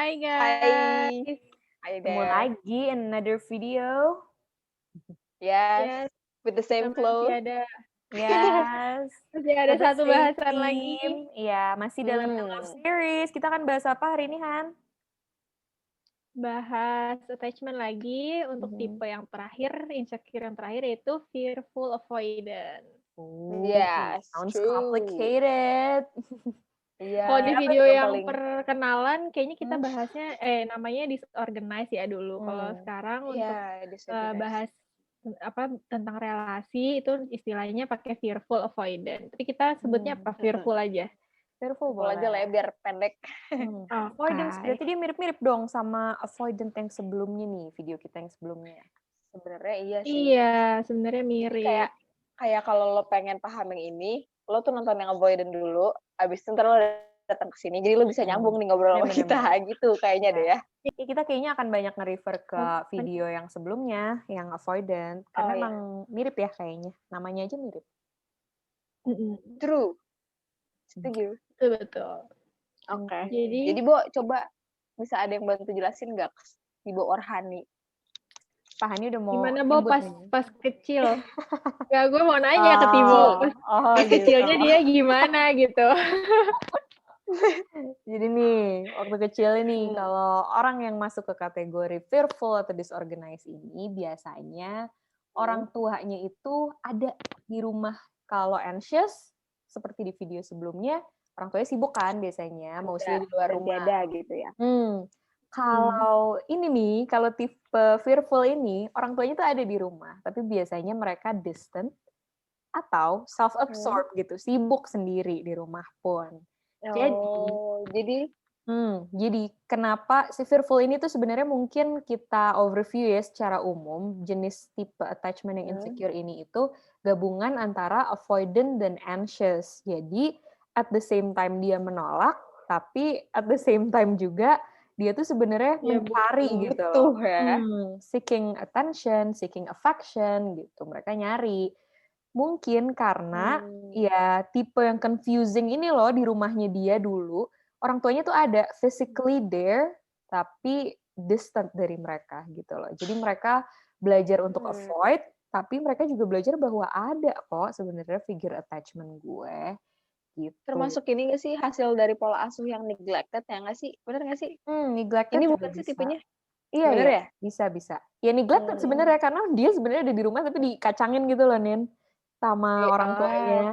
Hai Hai, guys. hi Ketemu there. lagi in another video. Yes, Yes, with the kita same flow. Yes, masih ada with the satu same bahasan lagi. theme. Iya, masih dalam The Love Series. Kita akan bahas apa hari ini, Han? Bahas attachment lagi untuk tipe yang terakhir, insecure yang terakhir yaitu fearful avoidance. Yes, Sounds true. complicated. Iya. Kalau di apa video tuh yang paling? perkenalan, kayaknya kita bahasnya, namanya disorganized ya dulu. Kalau sekarang untuk Iya, disorganized. bahas tentang relasi itu istilahnya pakai fearful avoidance. Tapi kita sebutnya apa? Fearful aja. Fearful Full aja lah ya, biar pendek. Avoidance, berarti dia mirip-mirip dong sama avoidant yang sebelumnya nih, video kita yang sebelumnya. Sebenarnya iya sih. Iya, sebenarnya Jadi mirip. kayak kalau lo pengen paham yang ini, lo tuh nonton yang avoidant dulu, abis itu ntar lo datang ke sini, jadi lo bisa nyambung nih ngobrol sama kita gitu kayaknya deh ya. Kita kayaknya akan banyak nge-refer ke video yang sebelumnya, yang avoidant, karena emang mirip ya kayaknya, namanya aja mirip. True. Setuju. Betul. Oke. Jadi Bo, coba bisa ada yang bantu jelasin nggak Ibu Orhani? Pak Hani udah mau gimana Bo nyebut pas kecil? Ya gue mau nanya ke Tibo. Pas kecilnya dia gimana gitu. Jadi nih, waktu kecil ini kalau orang yang masuk ke kategori fearful atau disorganized ini biasanya orang tuanya itu ada di rumah. Kalau anxious, seperti di video sebelumnya, orang tuanya sibuk kan biasanya, mostly di luar rumah. Ada gitu ya. Kalau ini nih, kalau tipe fearful ini, orang tuanya tuh ada di rumah, tapi biasanya mereka distant atau self-absorbed gitu, sibuk sendiri di rumah pun. Jadi kenapa si fearful ini tuh sebenarnya mungkin kita overview ya secara umum, jenis tipe attachment yang insecure ini itu gabungan antara avoidant dan anxious. Jadi at the same time dia menolak, tapi at the same time juga dia tuh sebenarnya mencari gitu loh. Seeking attention, seeking affection gitu. Mereka nyari. Mungkin karena ya tipe yang confusing ini loh di rumahnya dia dulu, orang tuanya tuh ada physically there, tapi distant dari mereka gitu loh. Jadi mereka belajar untuk avoid, tapi mereka juga belajar bahwa ada kok sebenarnya figure attachment gue. Gitu. Termasuk ini nggak sih hasil dari pola asuh yang neglected ya nggak sih? Bener nggak sih? Neglected ini juga bukan sih bisa. tipenya? Iya, bener ya? Bisa. Ya neglected sebenarnya karena dia sebenarnya ada di rumah tapi dikacangin gitu loh, Nin, sama orang tuanya.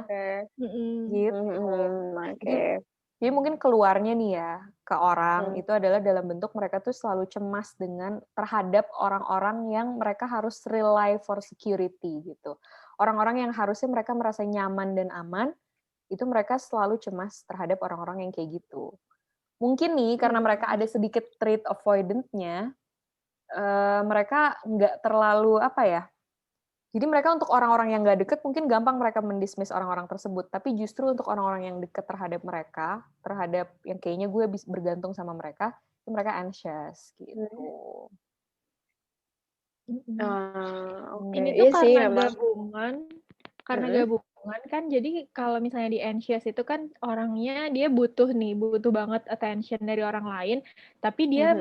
Gitu. Jadi mungkin keluarnya nih ya ke orang itu adalah dalam bentuk mereka tuh selalu cemas dengan terhadap orang-orang yang mereka harus rely for security gitu. Orang-orang yang harusnya mereka merasa nyaman dan aman, itu mereka selalu cemas terhadap orang-orang yang kayak gitu. Mungkin nih karena mereka ada sedikit trait avoidant-nya, mereka nggak terlalu jadi mereka untuk orang-orang yang nggak deket mungkin gampang mereka mendismiss orang-orang tersebut, tapi justru untuk orang-orang yang deket terhadap mereka, terhadap yang kayaknya gue bergantung sama mereka, itu mereka anxious gitu. Ini tuh karena gabungan kan, jadi kalau misalnya di anxious itu kan orangnya dia butuh banget attention dari orang lain, tapi dia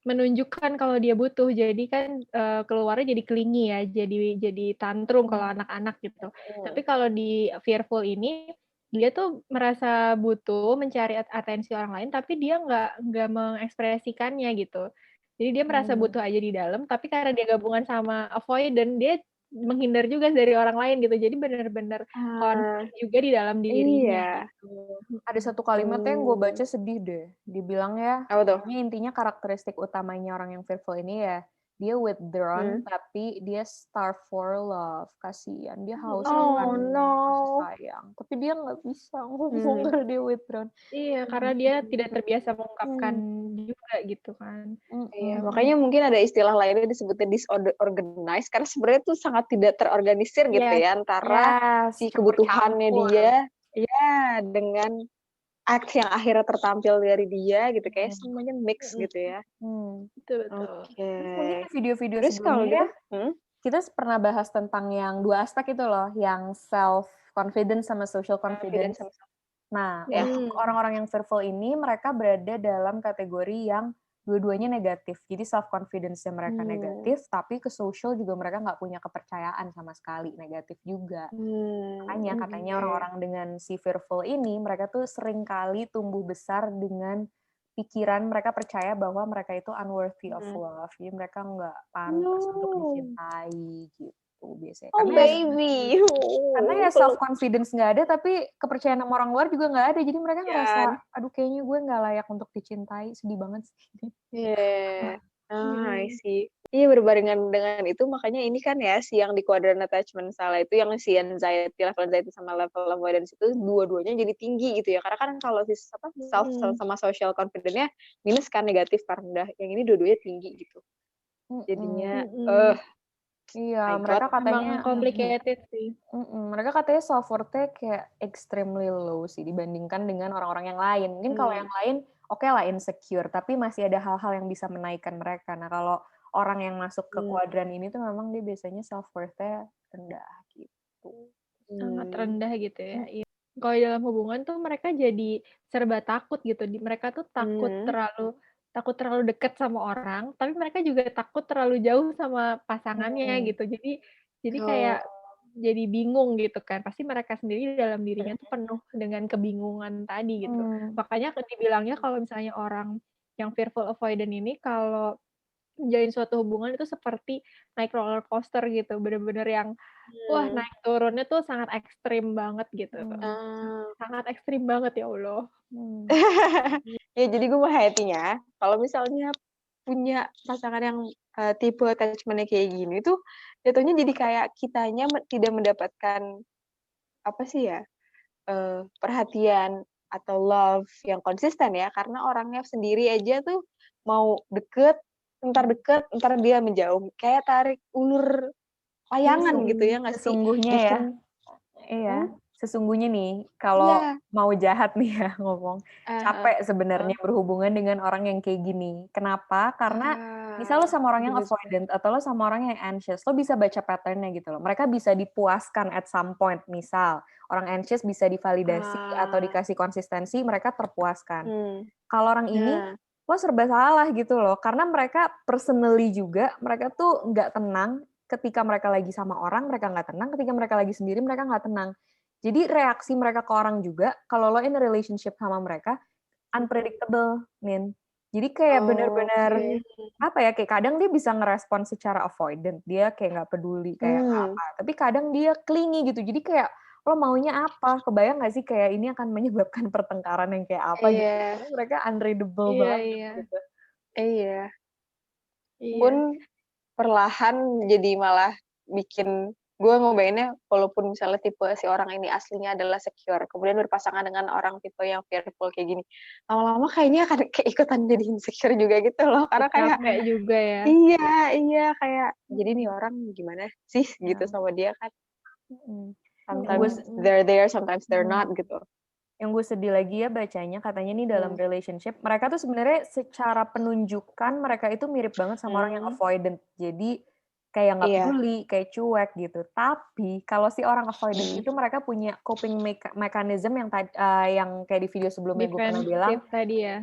menunjukkan kalau dia butuh, jadi kan keluarnya jadi clingy ya, jadi tantrum kalau anak-anak gitu. Tapi kalau di fearful ini dia tuh merasa butuh mencari atensi orang lain, tapi dia nggak mengekspresikannya gitu. Jadi dia merasa butuh aja di dalam, tapi karena dia gabungan sama avoidant, dia menghindar juga dari orang lain gitu. Jadi benar-benar konflik juga di dalam dirinya. Gitu. Ada satu kalimat yang gue baca sedih deh. Dibilang ya, intinya karakteristik utamanya orang yang fearful ini ya, dia withdrawn tapi dia starve for love. Kasihan, dia haus akan kasih sayang. Tapi dia nggak bisa ngomong karena dia withdrawn. Iya, karena dia tidak terbiasa mengungkapkan juga gitu kan. Iya, makanya mungkin ada istilah lainnya disebutnya disorganized karena sebenarnya itu sangat tidak terorganisir gitu ya antara si kebutuhannya dia dengan act yang akhirnya tertampil dari dia gitu, kayak semuanya mix gitu ya. Betul. Terus mungkin di video-video sebelumnya kita pernah bahas tentang yang dua aspek itu loh, yang self confidence sama social confidence. Nah, untuk orang-orang yang fearful ini, mereka berada dalam kategori yang dua-duanya negatif. Jadi self-confidence-nya mereka negatif, tapi ke social juga mereka nggak punya kepercayaan sama sekali, negatif juga. Makanya katanya orang-orang dengan si fearful ini, mereka tuh sering kali tumbuh besar dengan pikiran mereka percaya bahwa mereka itu unworthy of love. Jadi mereka nggak pantas untuk dicintai gitu biasanya. Oh baby. Karena ya self confidence nggak ada, tapi kepercayaan sama orang luar juga nggak ada. Jadi mereka ngerasa, aduh kayaknya gue nggak layak untuk dicintai. Sedih banget sih. I see. Iya, berbarengan dengan itu makanya ini kan ya, si yang di quadrant attachment salah itu yang si anxiety, level anxiety sama level avoidance itu dua-duanya jadi tinggi gitu ya. Karena kan kalau si self sama social confidence-nya minus kan, negatif kan rendah. Yang ini dua-duanya tinggi gitu. Jadinya iya, mereka katanya complicated sih. Mereka katanya self worth-nya kayak extremely low sih dibandingkan dengan orang-orang yang lain. Mungkin kalau yang lain oke lah insecure, tapi masih ada hal-hal yang bisa menaikkan mereka. Nah, kalau orang yang masuk ke kuadran ini tuh memang dia biasanya self worth-nya rendah gitu. Sangat rendah gitu ya. Iya. Kalau dalam hubungan tuh mereka jadi serba takut gitu. Mereka tuh takut terlalu dekat sama orang, tapi mereka juga takut terlalu jauh sama pasangannya gitu. Jadi kayak jadi bingung gitu kan. Pasti mereka sendiri dalam dirinya tuh penuh dengan kebingungan tadi gitu. Makanya dibilangnya kalau misalnya orang yang fearful avoidant ini kalau menjalin suatu hubungan itu seperti naik roller coaster gitu. Bener-bener yang wah naik turunnya tuh sangat ekstrim banget gitu. Sangat ekstrim banget ya Allah. Ya jadi gue menghayatinya kalau misalnya punya pasangan yang tipe attachment-nya kayak gini tuh jatuhnya jadi kayak kitanya tidak mendapatkan apa sih ya, perhatian atau love yang konsisten ya, karena orangnya sendiri aja tuh mau deket, entar dia menjauh. Kayak tarik ulur layangan gitu ya nggak sih? Sesungguhnya ya. Iya. Sesungguhnya nih, kalau mau jahat nih ya ngomong, capek sebenarnya berhubungan dengan orang yang kayak gini. Kenapa? Karena misal lo sama orang yang avoidant atau lo sama orang yang anxious, lo bisa baca pattern-nya gitu loh. Mereka bisa dipuaskan at some point. Misal, orang anxious bisa divalidasi atau dikasih konsistensi, mereka terpuaskan. Kalau orang ini, lo serba salah gitu loh. Karena mereka personally juga, mereka tuh nggak tenang. Ketika mereka lagi sama orang, mereka nggak tenang. Ketika mereka lagi sendiri, mereka nggak tenang. Jadi reaksi mereka ke orang juga, kalau lo in a relationship sama mereka, unpredictable, Nin. Jadi kayak bener-bener, apa ya, kayak kadang dia bisa ngerespon secara avoidant, dia kayak nggak peduli, kayak apa. Tapi kadang dia clingy gitu, jadi kayak, lo maunya apa? Kebayang nggak sih kayak ini akan menyebabkan pertengkaran yang kayak apa gitu. Karena mereka unreadable banget gitu. Iya. Pun perlahan jadi malah bikin gue ngebayanginnya walaupun misalnya tipe si orang ini aslinya adalah secure, kemudian berpasangan dengan orang tipe yang fearful kayak gini, lama-lama kayaknya akan kayak ikutan jadi insecure juga gitu loh, karena kayak juga ya. Iya kayak jadi nih orang gimana sih gitu sama dia kan. Sometimes they're there, sometimes they're not gitu. Yang gue sedih lagi ya bacanya, katanya nih dalam relationship, mereka tuh sebenarnya secara penunjukan mereka itu mirip banget sama orang yang avoidant. Jadi kayak nggak peduli, kayak cuek gitu. Tapi kalau si orang avoidant itu mereka punya coping mechanism yang kayak di video sebelumnya gue pernah bilang. Tadi ya.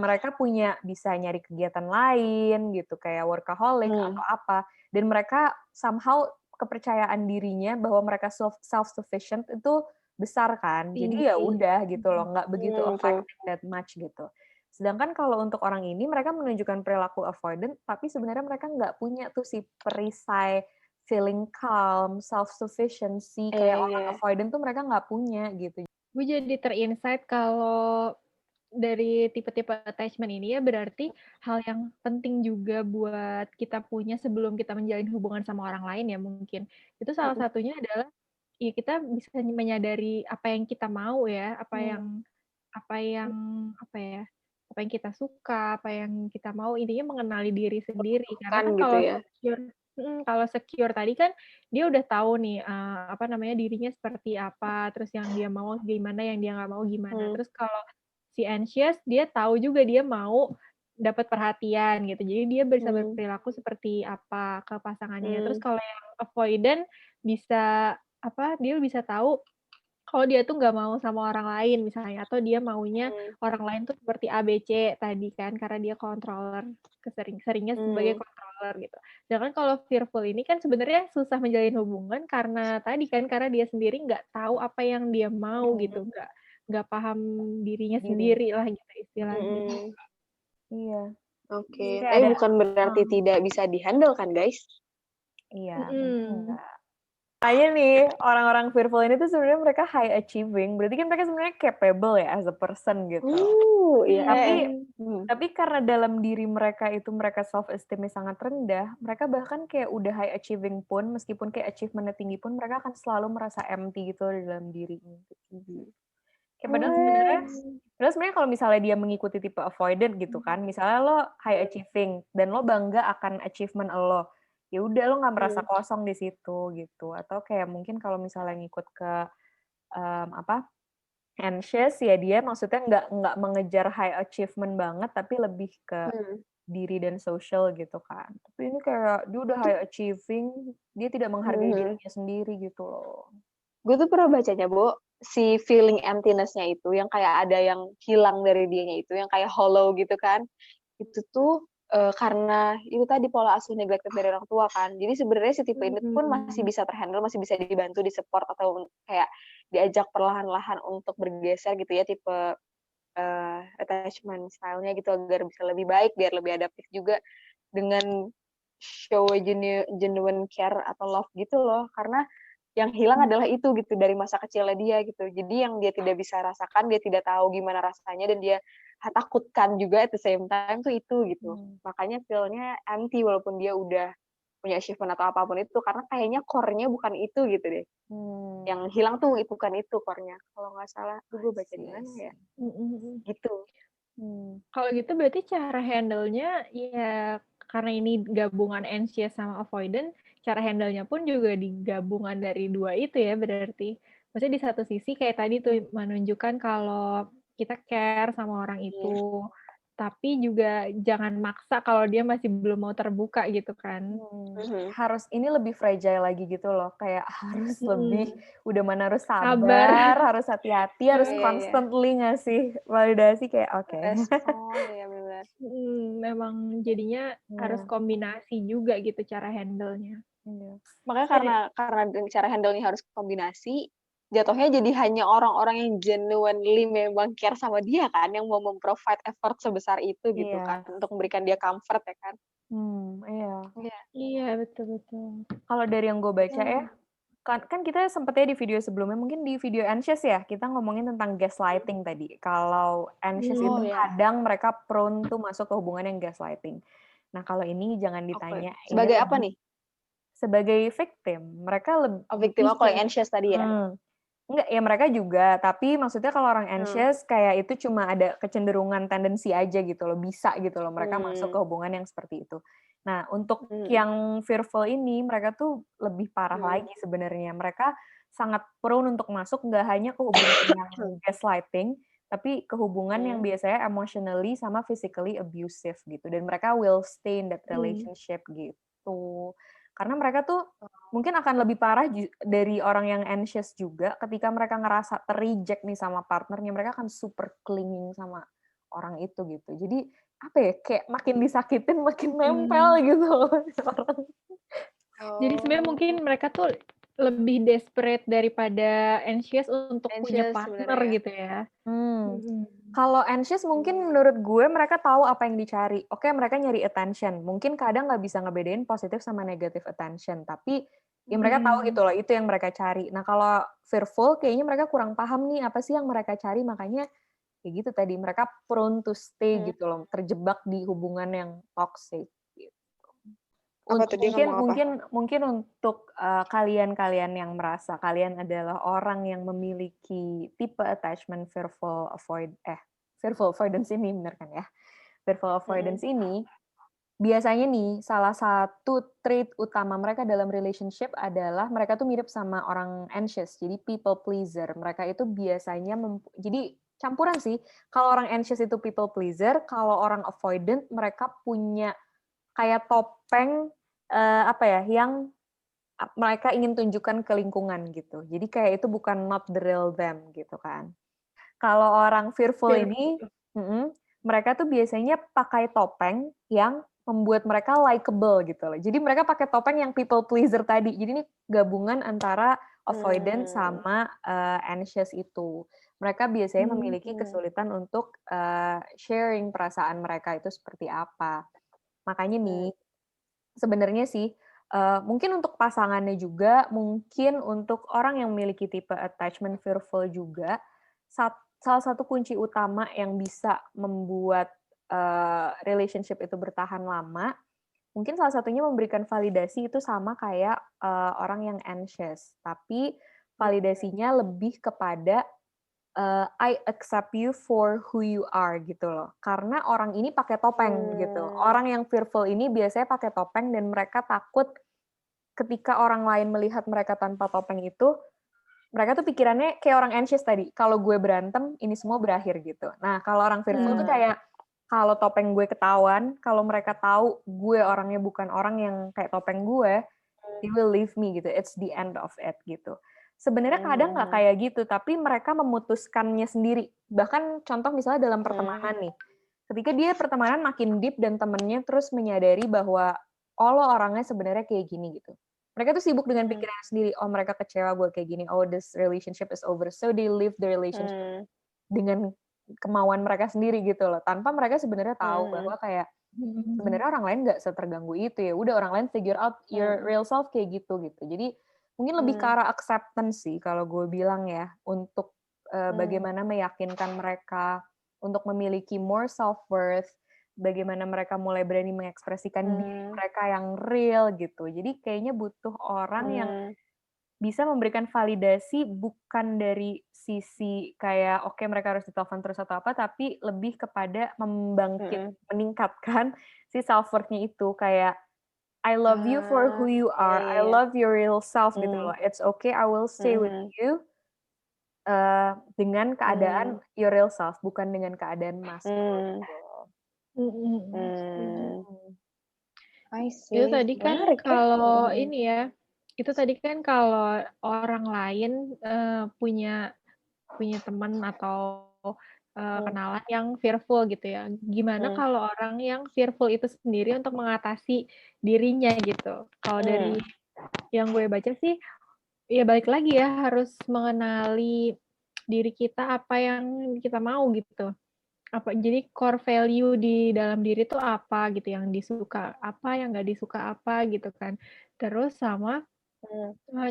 Mereka punya bisa nyari kegiatan lain gitu, kayak workaholic atau apa. Dan mereka somehow kepercayaan dirinya bahwa mereka self-sufficient itu besar kan, jadi ya udah gitu loh, nggak begitu affected that much gitu. Sedangkan kalau untuk orang ini, mereka menunjukkan perilaku avoidant, tapi sebenarnya mereka nggak punya tuh si perisai feeling calm, self-sufficiency, kayak orang avoidant tuh mereka nggak punya gitu. Gue jadi terinsight kalau dari tipe-tipe attachment ini ya berarti hal yang penting juga buat kita punya sebelum kita menjalin hubungan sama orang lain ya mungkin. Itu salah satunya adalah ya kita bisa menyadari apa yang kita mau ya, apa yang kita suka, apa yang kita mau, intinya mengenali diri sendiri. Karena kan gitu kalau secure tadi kan dia udah tahu nih dirinya seperti apa, terus yang dia mau gimana, yang dia nggak mau gimana. Terus kalau si anxious dia tahu juga dia mau dapat perhatian gitu. Jadi dia bisa berperilaku seperti apa ke pasangannya. Terus kalau yang avoidant bisa dia bisa tahu kalau dia tuh nggak mau sama orang lain misalnya, atau dia maunya orang lain tuh seperti A, B, C tadi kan, karena dia controller, seringnya sebagai controller gitu. Sedangkan kalau fearful ini kan sebenarnya susah menjalin hubungan karena tadi kan, karena dia sendiri nggak tahu apa yang dia mau gitu, nggak paham dirinya sendiri lah gitu istilahnya. Iya. Oke, tapi bukan berarti tidak bisa di-handle kan, guys? Iya, enggak. Kayaknya nih, orang-orang fearful ini tuh sebenarnya mereka high achieving, berarti kan mereka sebenarnya capable ya as a person gitu. Iya. Tapi karena dalam diri mereka itu mereka self esteemnya sangat rendah, mereka bahkan kayak udah high achieving pun, meskipun kayak achievementnya tinggi pun, mereka akan selalu merasa empty gitu di dalam dirinya. Kayak padahal sebenarnya kalau misalnya dia mengikuti tipe avoidant gitu kan, misalnya lo high achieving dan lo bangga akan achievement lo, ya udah lo nggak merasa kosong di situ gitu. Atau kayak mungkin kalau misalnya ngikut ke anxious ya dia maksudnya nggak mengejar high achievement banget tapi lebih ke diri dan social gitu kan. Tapi ini kayak dia udah high achieving, dia tidak menghargai dirinya sendiri gitu loh. Gue tuh pernah bacanya, Bu, si feeling emptiness-nya itu yang kayak ada yang hilang dari dianya itu, yang kayak hollow gitu kan. Itu tuh karena itu tadi pola asuh neglected dari orang tua kan. Jadi sebenarnya si tipe ini pun masih bisa terhandle, masih bisa dibantu, disupport atau kayak diajak perlahan-lahan untuk bergeser gitu ya tipe attachment style-nya gitu agar bisa lebih baik, biar lebih adaptif juga dengan show genuine care atau love gitu loh. Karena yang hilang adalah itu gitu dari masa kecilnya dia gitu. Jadi yang dia tidak bisa rasakan, dia tidak tahu gimana rasanya dan dia takutkan juga at the same time tuh itu gitu. Makanya feel-nya empty walaupun dia udah punya achievement atau apapun itu karena kayaknya core-nya bukan itu gitu deh. Yang hilang tuh bukan itu core-nya. Kalau nggak salah, gue baca di mana ya? Gitu. Kalau gitu berarti cara handle-nya ya karena ini gabungan anxious sama avoidant, cara handle-nya pun juga digabungan dari dua itu ya berarti. Maksudnya di satu sisi kayak tadi tuh menunjukkan kalau kita care sama orang itu, tapi juga jangan maksa kalau dia masih belum mau terbuka gitu kan. Harus ini lebih fragile lagi gitu loh, kayak harus lebih udah mana harus sabar, harus hati-hati, harus constantly ngasih validasi kayak oke. Respon ya benar. Memang jadinya harus kombinasi juga gitu cara handle-nya. Makanya karena cara handle-nya harus kombinasi, jatuhnya jadi hanya orang-orang yang genuinely memang care sama dia kan, yang mau memprovide effort sebesar itu gitu kan, untuk memberikan dia comfort ya kan. Iya, betul-betul. Kalau dari yang gue baca ya, kan kita sempetnya di video sebelumnya, mungkin di video anxious ya, kita ngomongin tentang gaslighting tadi. Kalau anxious itu kadang mereka prone tuh masuk ke hubungan yang gaslighting. Nah kalau ini jangan ditanya. Sebagai apa nih? Sebagai victim. Mereka lebih... victim aku yang anxious tadi ya? Enggak, ya mereka juga. Tapi maksudnya kalau orang anxious, kayak itu cuma ada kecenderungan tendensi aja gitu loh. Bisa gitu loh mereka masuk ke hubungan yang seperti itu. Nah, untuk yang fearful ini, mereka tuh lebih parah lagi sebenarnya. Mereka sangat prone untuk masuk nggak hanya ke hubungan yang gaslighting, tapi ke hubungan yang biasanya emotionally sama physically abusive gitu. Dan mereka will stay in that relationship gitu. Karena mereka tuh mungkin akan lebih parah dari orang yang anxious juga ketika mereka ngerasa ter-reject nih sama partnernya, mereka akan super clinging sama orang itu gitu. Jadi apa ya, kayak makin disakitin makin nempel gitu loh. Jadi sebenarnya mungkin mereka tuh lebih desperate daripada anxious untuk punya partner gitu ya. Kalau anxious mungkin menurut gue mereka tahu apa yang dicari. Oke, mereka nyari attention. Mungkin kadang nggak bisa ngebedain positif sama negatif attention. Tapi ya mereka tahu gitu loh, itu yang mereka cari. Nah kalau fearful kayaknya mereka kurang paham nih apa sih yang mereka cari. Makanya kayak gitu tadi, mereka prone to stay gitu loh. Terjebak di hubungan yang toxic. Mungkin untuk kalian yang merasa kalian adalah orang yang memiliki tipe attachment fearful avoidance ini, benar kan ya? Fearful avoidance ini biasanya nih salah satu trait utama mereka dalam relationship adalah mereka tuh mirip sama orang anxious, jadi people pleaser. Mereka itu biasanya jadi campuran sih. Kalau orang anxious itu people pleaser, kalau orang avoidant mereka punya kayak topeng yang mereka ingin tunjukkan ke lingkungan gitu. Jadi kayak itu bukan not the real them gitu kan. Kalau orang fearful ini, mereka tuh biasanya pakai topeng yang membuat mereka likable gitu loh. Jadi mereka pakai topeng yang people pleaser tadi. Jadi ini gabungan antara avoidant sama anxious itu. Mereka biasanya memiliki kesulitan untuk sharing perasaan mereka itu seperti apa. Makanya nih, sebenarnya sih, mungkin untuk pasangannya juga, mungkin untuk orang yang memiliki tipe attachment fearful juga, salah satu kunci utama yang bisa membuat relationship itu bertahan lama, mungkin salah satunya memberikan validasi itu sama kayak orang yang anxious, tapi validasinya lebih kepada I accept you for who you are gitu loh. Karena orang ini pakai topeng gitu. Orang yang fearful ini biasanya pakai topeng dan mereka takut ketika orang lain melihat mereka tanpa topeng itu, mereka tuh pikirannya kayak orang anxious tadi. Kalau gue berantem, ini semua berakhir gitu. Nah, kalau orang fearful tuh kayak kalau topeng gue ketahuan, kalau mereka tahu gue orangnya bukan orang yang kayak topeng gue, they will leave me gitu. It's the end of it gitu. Sebenarnya kadang nggak kayak gitu, tapi mereka memutuskannya sendiri. Bahkan contoh misalnya dalam pertemanan nih. Ketika dia pertemanan makin deep dan temennya terus menyadari bahwa lo orangnya sebenarnya kayak gini gitu. Mereka tuh sibuk dengan pikirannya sendiri. Oh, mereka kecewa gue kayak gini. Oh, this relationship is over. So they live the relationship dengan kemauan mereka sendiri gitu loh. Tanpa mereka sebenarnya tahu bahwa kayak sebenarnya orang lain nggak seterganggu itu ya. Udah orang lain figure out your real self kayak gitu. Jadi mungkin lebih ke arah acceptance sih kalau gue bilang ya. Untuk bagaimana meyakinkan mereka untuk memiliki more self-worth, bagaimana mereka mulai berani mengekspresikan diri mereka yang real gitu. Jadi kayaknya butuh orang yang bisa memberikan validasi bukan dari sisi kayak oke, mereka harus ditelepon terus atau apa, tapi lebih kepada meningkatkan si self-worth-nya itu. Kayak I love you for who you are, I love your real self gitu loh. It's okay, I will stay with you dengan keadaan your real self, bukan dengan keadaan mask. I see. Itu tadi kan kalau ini ya, itu tadi kan kalau orang lain punya teman atau kenalan yang fearful gitu ya. Gimana kalau orang yang fearful itu sendiri untuk mengatasi dirinya gitu? Kalau dari yang gue baca sih, ya balik lagi ya, harus mengenali diri kita, apa yang kita mau gitu. Jadi core value di dalam diri tuh apa gitu, yang disuka apa, yang nggak disuka apa gitu kan. Terus sama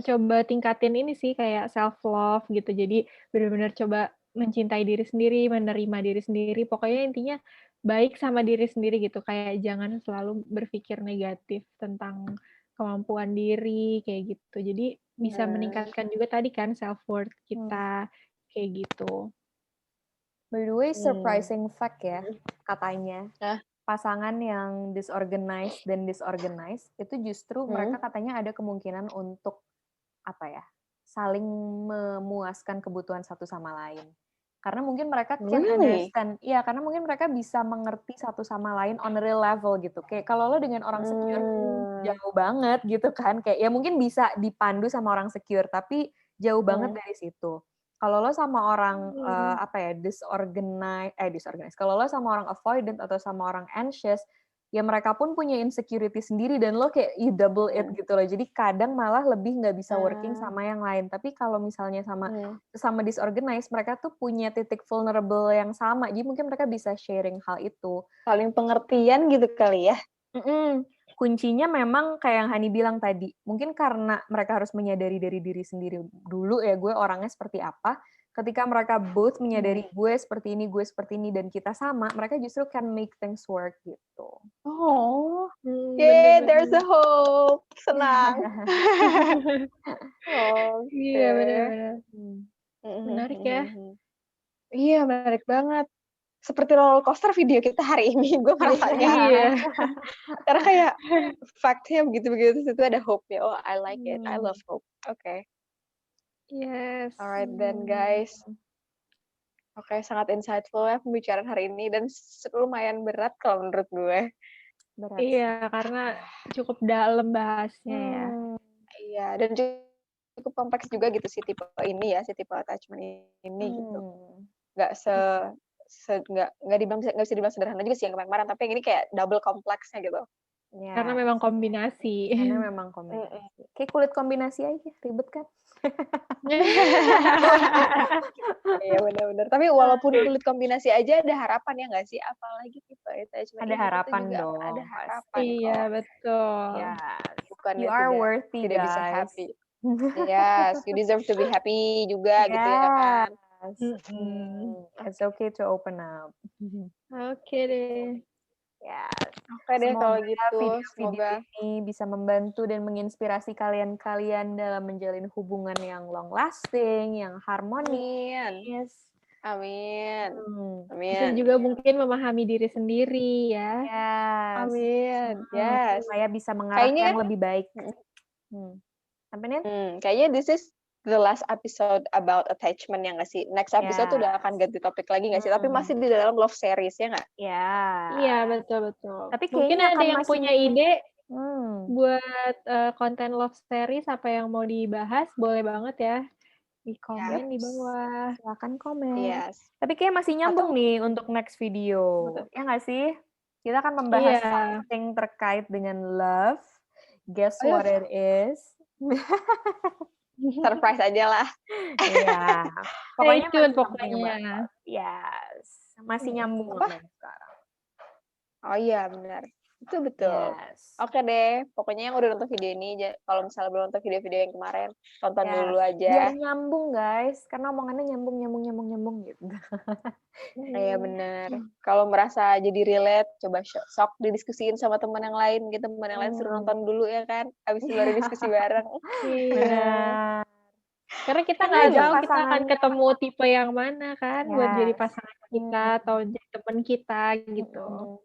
coba tingkatin ini sih kayak self love gitu. Jadi benar-benar coba mencintai diri sendiri, menerima diri sendiri. Pokoknya intinya baik sama diri sendiri gitu. Kayak jangan selalu berpikir negatif tentang kemampuan diri kayak gitu. Jadi bisa meningkatkan juga tadi kan self worth kita kayak gitu. By the way, surprising fact ya, katanya pasangan yang disorganized dan disorganized itu justru mereka katanya ada kemungkinan untuk saling memuaskan kebutuhan satu sama lain. Karena mungkin mereka can understand, iya karena mungkin mereka bisa mengerti satu sama lain on a real level gitu. Kayak kalau lo dengan orang secure jauh banget gitu kan, kayak ya mungkin bisa dipandu sama orang secure, tapi jauh banget dari situ. Kalau lo sama orang disorganized. Kalau lo sama orang avoidant atau sama orang anxious, ya mereka pun punya insecurity sendiri dan lo kayak double it gitu loh. Jadi kadang malah lebih nggak bisa working sama yang lain. Tapi kalau misalnya sama disorganized, mereka tuh punya titik vulnerable yang sama. Jadi mungkin mereka bisa sharing hal itu. Saling pengertian gitu kali ya. Kuncinya memang kayak yang Hani bilang tadi, mungkin karena mereka harus menyadari dari diri sendiri dulu ya, gue orangnya seperti apa. Ketika mereka both menyadari gue seperti ini, dan kita sama, mereka justru can make things work gitu. Oh, yeah, there's a hope. Senang. Iya, benar-benar. Menarik ya. Iya, menarik banget. Seperti roller coaster video kita hari ini, gue merasanya. Iya. Karena kayak fact-nya begitu-begitu, itu ada hope-nya. Oh, I like it. I love hope. Okay. Yes. Alright then, guys. Oke, sangat insightful ya pembicaraan hari ini, dan lumayan berat kalau menurut gue. Iya, karena cukup dalam bahasnya ya. Iya, dan cukup kompleks juga gitu si tipe ini ya, si tipe attachment ini gitu. Nggak bisa dibilang sederhana juga sih yang kemarin, tapi yang ini kayak double kompleksnya gitu. Karena memang kombinasi. Kayak kulit kombinasi aja, ribet kan? Iya benar-benar. Tapi walaupun kulit kombinasi aja ada harapan ya nggak sih? Apalagi tipe attachment ada harapan dong. Ada harapan. Iya betul. Bukan you are worthy, tidak bisa happy. Yes, you deserve to be happy juga gitu ya kan. It's okay to open up. Oke deh. Yes. Oke deh kalau gitu. Video ini bisa membantu dan menginspirasi kalian-kalian dalam menjalin hubungan yang long lasting, yang harmonis. Amin. Dan juga mungkin memahami diri sendiri ya. Yes. Amin. Yes. Supaya bisa mengarah yang lebih baik. Sampai nih? Kayaknya this is the last episode about attachment ya nggak sih? Next episode tuh udah akan ganti topik lagi nggak sih? Tapi masih di dalam love series ya nggak? Iya betul. Tapi mungkin ada yang punya ide buat konten love series apa yang mau dibahas, boleh banget ya di komen di bawah. Silakan komen. Yes. Tapi kayak masih nyambung nih untuk next video. Ya nggak sih? Kita akan membahas something terkait dengan love. Guess what it is? Surprise aja lah. Iya. Pokoknya. Yes. Masih nyambung sekarang. Oh iya benar. Itu betul. Yes. Oke deh. Pokoknya yang udah nonton video ini, kalau misalnya belum nonton video-video yang kemarin, tonton dulu aja. Biar nyambung guys, karena omongannya nyambung gitu. Iya benar. Kalau merasa jadi relate, coba sok didiskusiin sama teman yang lain, gitu. Teman yang lain suruh nonton dulu ya kan. Habis itu baru diskusi bareng. Iya. Karena kita nggak jauh, kita akan ketemu tipe yang mana kan, buat jadi pasangan kita atau jadi teman kita gitu.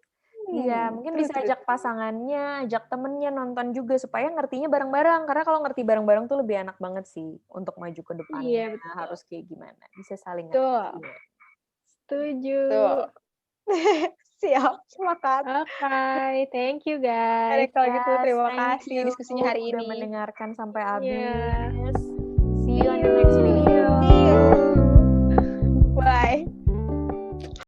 Iya, mungkin bisa ajak pasangannya, ajak temennya nonton juga supaya ngertinya bareng-bareng. Karena kalau ngerti bareng-bareng tuh lebih enak banget sih untuk maju ke depannya. Iya, harus kayak gimana? Bisa saling ngerti. Setuju. Siap, semangat. Oke, thank you guys. Kalau gitu terima kasih diskusinya hari ini. Udah mendengarkan sampai habis. See you on the next video.